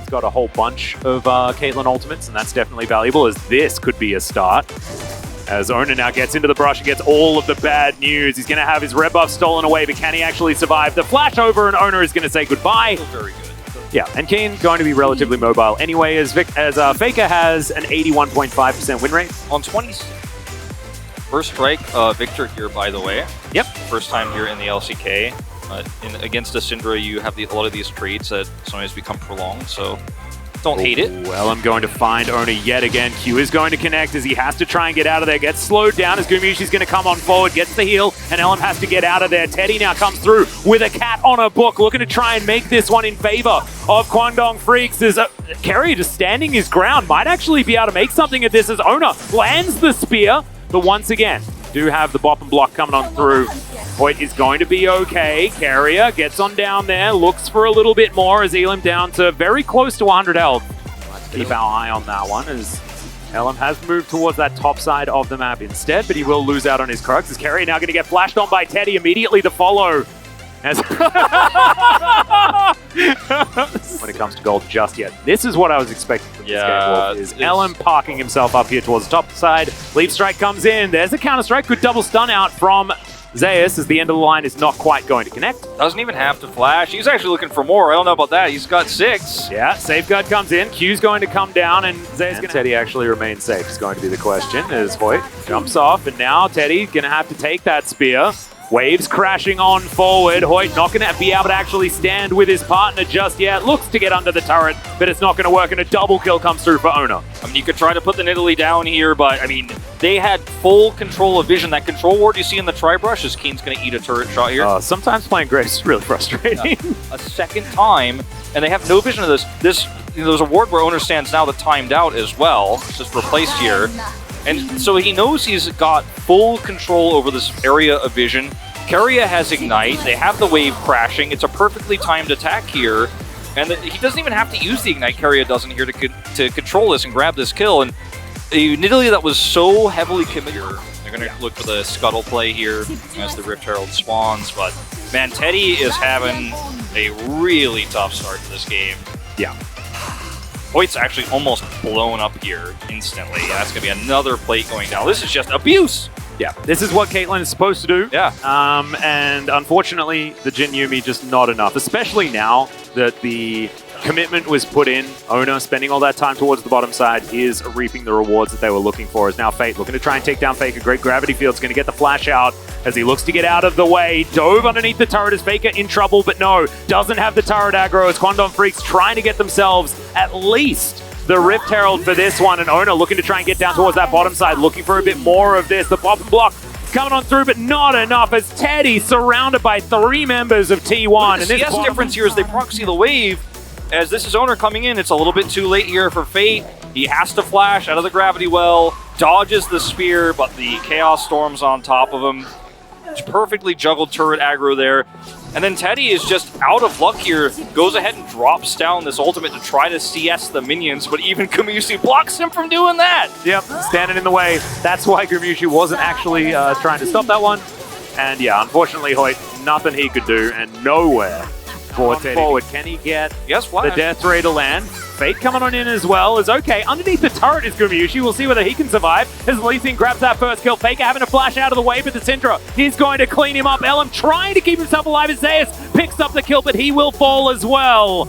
Got a whole bunch of Caitlyn ultimates, and that's definitely valuable, as this could be a start. As Oner now gets into the brush and gets all of the bad news. He's going to have his red buff stolen away, but can he actually survive? The flash over, and Oner is going to say goodbye. Very good. Yeah, and Kane going to be relatively mobile anyway, as Faker has an 81.5% win rate. On 26. First strike, Victor here, by the way. Yep. First time here in the LCK. Against a Syndra, you have a lot of these traits that sometimes become prolonged, so don't hate it. Well, I'm going to find Oner yet again. Q is going to connect as he has to try and get out of there. Gets slowed down as Gumushi's going to come on forward, gets the heal, and Ellen has to get out of there. Teddy now comes through with a cat on a book, looking to try and make this one in favor of Kwangdong Freaks. As Kerry just standing his ground, might actually be able to make something of this as Oner lands the spear, but once again, do have the bop and block coming on through. Hoyt is going to be okay. Carrier gets on down there, looks for a little bit more as Elam down to very close to 100 health. Let's keep our eye on that one as Elam has moved towards that top side of the map instead, but he will lose out on his Crux. As Carrier now going to get flashed on by Teddy, immediately the follow. As when it comes to gold just yet. This is what I was expecting from this game, Wolf, is Elam parking himself up here towards the top side. Leap strike comes in. There's a counter strike. Good double stun out from Zeus as the end of the line is not quite going to connect. Doesn't even have to flash. He's actually looking for more. I don't know about that. He's got 6. Yeah, safeguard comes in. Q's going to come down, and Zeus going to... Teddy actually remains safe is going to be the question as Hoyt jumps off, and now Teddy going to have to take that spear. Waves crashing on forward. Hoyt not going to be able to actually stand with his partner just yet. Looks to get under the turret, but it's not going to work, and a double kill comes through for Oner. I mean, you could try to put the Nidalee down here, but, I mean, they had full control of vision. That control ward you see in the tri-brush is Keen's going to eat a turret shot here. Sometimes playing Graves is really frustrating. Yeah. A second time, and they have no vision of this. There's a ward where Oner stands now that timed out as well. It's just replaced here. And so he knows he's got full control over this area of vision. Keria has Ignite. They have the wave crashing. It's a perfectly timed attack here. And he doesn't even have to use the Ignite. Keria doesn't here to control this and grab this kill. And Nidalee that was so heavily committed. They're going to look for the scuttle play here as the Rift Herald spawns. But, man, Teddy is having a really tough start to this game. Yeah. Hoyt's actually almost blown up here instantly. That's going to be another plate going down. This is just abuse. Yeah, this is what Caitlyn is supposed to do. Yeah. And unfortunately, the Jin Yuumi just not enough, especially now that the commitment was put in. Oner spending all that time towards the bottom side is reaping the rewards that they were looking for. Is now Fate looking to try and take down Faker. Great gravity field's going to get the flash out as he looks to get out of the way. Dove underneath the turret as Faker in trouble, but no, doesn't have the turret aggro as Kwangdong Freaks trying to get themselves at least the Rift Herald for this one, and Oner looking to try and get down towards that bottom side, looking for a bit more of this. The pop and block coming on through, but not enough as Teddy surrounded by 3 members of T1. And the CS difference here is they proxy the wave. As this is Oner coming in, it's a little bit too late here for Fate. He has to flash out of the gravity well, dodges the spear, but the Chaos Storm's on top of him. It's perfectly juggled turret aggro there. And then Teddy is just out of luck here, goes ahead and drops down this ultimate to try to CS the minions, but even Gumushi blocks him from doing that. Yep, standing in the way. That's why Gumushi wasn't actually trying to stop that one. And yeah, unfortunately, Hoyt, nothing he could do, and nowhere for Teddy. Forward, can he get the death ray to land? Fate coming on in as well is okay. Underneath the turret is Gumushi. We'll see whether he can survive. As Lee Sin grabs that first kill. Faker having to flash out of the way, but the Syndra is going to clean him up. Elam trying to keep himself alive as Zeus picks up the kill, but he will fall as well.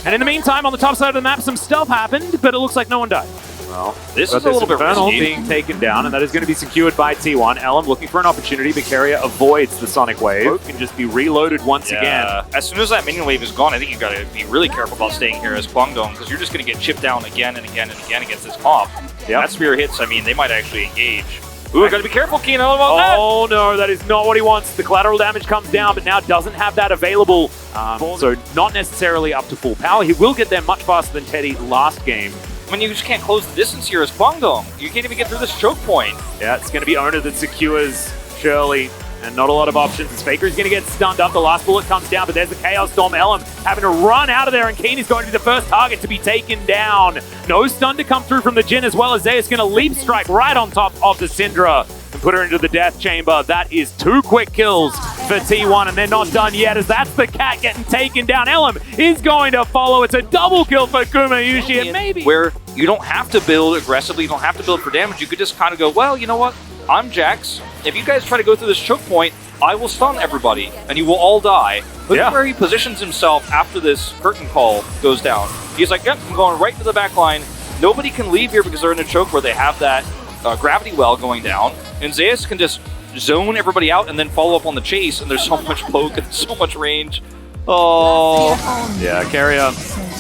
And in the meantime, on the top side of the map, some stuff happened, but it looks like no one died. Well, this is a little bit risky. Being taken down, and that is going to be secured by T1. Elam looking for an opportunity, but Keria avoids the Sonic Wave. Can just be reloaded once again. As soon as that minion wave is gone, I think you've got to be really careful about staying here as Kwangdong, because you're just going to get chipped down again and again and again against this comp. Yep. That spear hits, I mean, they might actually engage. Ooh, got to be careful, Keen, about that. Oh no, that is not what he wants. The collateral damage comes down, but now doesn't have that available. So not necessarily up to full power. He will get there much faster than Teddy last game. I mean, you just can't close the distance here as Kwangdong. You can't even get through this choke point. Yeah, it's going to be Oner that secures Shirley and not a lot of options. As Faker is going to get stunned up. The last bullet comes down, but there's the Chaos Storm. Elm having to run out of there, and Keen is going to be the first target to be taken down. No stun to come through from the Jhin, as well as Zeus going to leap strike right on top of the Syndra and put her into the death chamber. That is 2 quick kills for T1, and they're not done yet, as that's the cat getting taken down. Elm is going to follow. It's a double kill for Gumayusi, and maybe where you don't have to build aggressively, you don't have to build for damage. You could just kind of go, well, you know what? I'm Jax. If you guys try to go through this choke point, I will stun everybody, and you will all die. Look at where he positions himself after this curtain call goes down. He's like, yep, I'm going right to the back line. Nobody can leave here because they're in a choke where they have that gravity well going down. And Zeus can just zone everybody out and then follow up on the chase, and there's so much poke and so much range. Oh. Yeah, Carrier,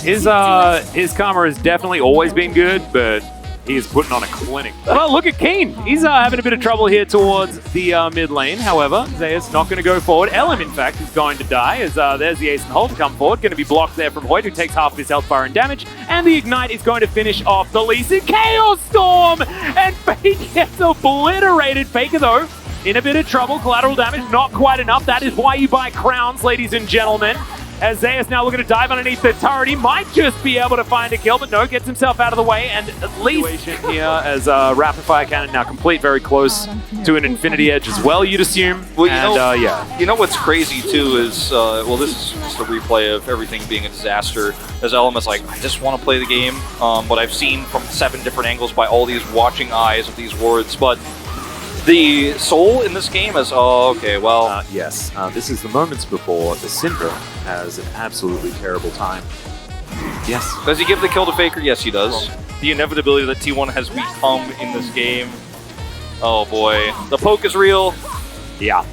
his karma has definitely always been good, but he is putting on a clinic. Well, look at Keen. He's having a bit of trouble here towards the mid lane. However, Zeus not going to go forward. Elm, in fact, is going to die, as there's the Ace and Hold to come forward. Going to be blocked there from Hoyt, who takes half of his health bar and damage. And the Ignite is going to finish off the Lee Sin. Chaos Storm! And Fake gets obliterated. Faker, though, in a bit of trouble. Collateral damage, not quite enough. That is why you buy crowns, ladies and gentlemen. As Zeus now looking to dive underneath the turret. He might just be able to find a kill, but no, gets himself out of the way. And at least here, as Rapid Fire Cannon now complete, very close to an Infinity Edge as well, you'd assume. Well, yeah. You know what's crazy, too, is, well, this is just a replay of everything being a disaster. As Elm is like, I just want to play the game, but I've seen from 7 different angles by all these watching eyes of these wards, but the soul in this game is, okay, well... yes, this is the moments before the Syndra has an absolutely terrible time. Yes. Does he give the kill to Faker? Yes, he does. The inevitability that T1 has become in this game. Oh boy. The poke is real. Yeah.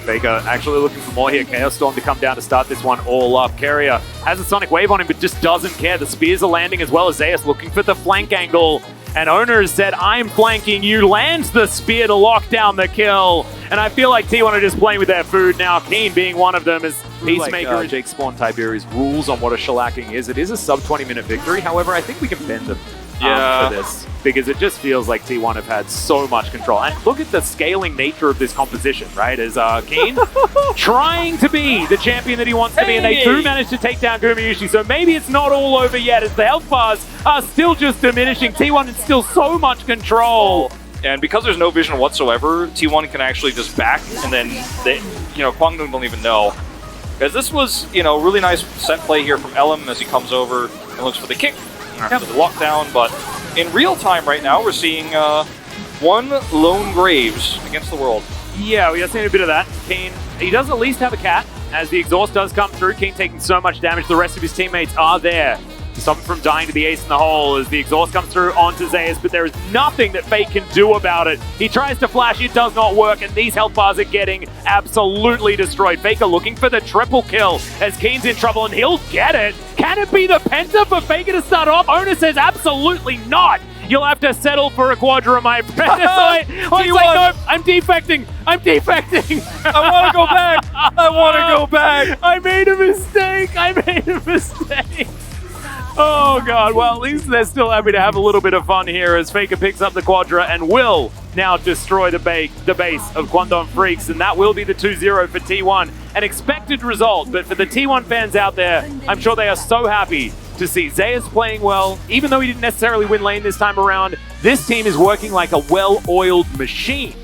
Faker actually looking for more here. Chaos Storm to come down to start this one all up. Carrier has a Sonic Wave on him, but just doesn't care. The spears are landing, as well as Zeus looking for the flank angle. And Oner has said, I'm flanking you, lands the spear to lock down the kill. And I feel like T1 are just playing with their food now, Keen being one of them, as Peacemaker and Jake Spawn Tiberius rules on what a shellacking is. It is a sub 20-minute victory, however, I think we can bend them for this, because it just feels like T1 have had so much control. And look at the scaling nature of this composition, right? As Keen trying to be the champion that he wants to be, and they do manage to take down Gumayusi, so maybe it's not all over yet, as the health bars are still just diminishing. T1 is still so much control. And because there's no vision whatsoever, T1 can actually just back, and then they, Kwangdong don't even know. Because this was, really nice set play here from Elm as he comes over and looks for the kick after the lockdown. But in real time right now, we're seeing one lone Graves against the world. Yeah, we are seeing a bit of that. Keen, he does at least have a cat, as the exhaust does come through. Keen taking so much damage, the rest of his teammates are there to stop him from dying to the Ace in the hole as the exhaust comes through onto Zeus, but there is nothing that Fake can do about it. He tries to flash, it does not work, and these health bars are getting absolutely destroyed. Faker looking for the triple kill as Keen's in trouble, and he'll get it. Can it be the Penta for Faker to start off? Oner says absolutely not. You'll have to settle for a Quadra, my friend. He's like, no, I'm defecting. I'm defecting. I want to go back. I want to go back. I made a mistake. I made a mistake. Oh, God. Well, at least they're still happy to have a little bit of fun here as Faker picks up the Quadra and will now destroy the base of Kwangdong Freaks, and that will be the 2-0 for T1. An expected result, but for the T1 fans out there, I'm sure they are so happy to see Zeus playing well. Even though he didn't necessarily win lane this time around, this team is working like a well-oiled machine.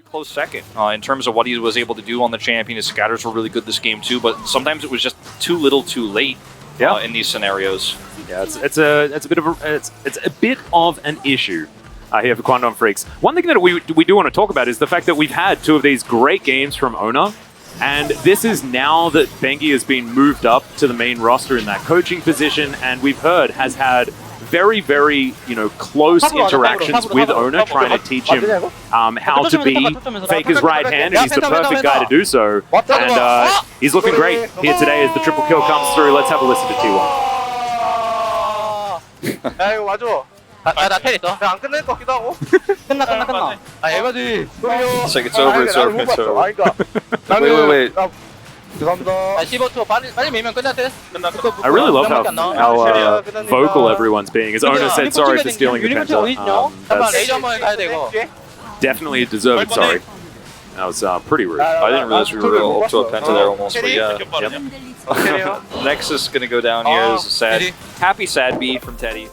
Close second in terms of what he was able to do on the champion. His scatters were really good this game too, but sometimes it was just too little too late in these scenarios. Yeah, it's a bit of an issue here for Kwangdong Freaks. One thing that we do want to talk about is the fact that we've had 2 of these great games from Oner, and this is now that Bengi has been moved up to the main roster in that coaching position, and we've heard has had very, very, close interactions with Oner, trying to teach him how to be Faker's right hand, and he's the perfect guy to do so. And he's looking great here today as the triple kill comes through. Let's have a listen to T1. 야 이거 맞아. 나 텔 있어. 안 끝낼 것 같기도 하고. 끝나. 아 에바지. It's like it's over. 아니, 그러니까 나는 Wait. 죄송합니다. 15초 빨리 밀면 끝날 듯. I really love how vocal everyone's being. As Oner said, sorry for stealing the penta. 잠깐 레이저 한번 가야 돼 이거. Definitely a deserved sorry. That was pretty rude. I didn't realize we were up to a penta there almost, but yeah. 오케이요. Nexus gonna go down here. This is a sad, happy sad B from Teddy.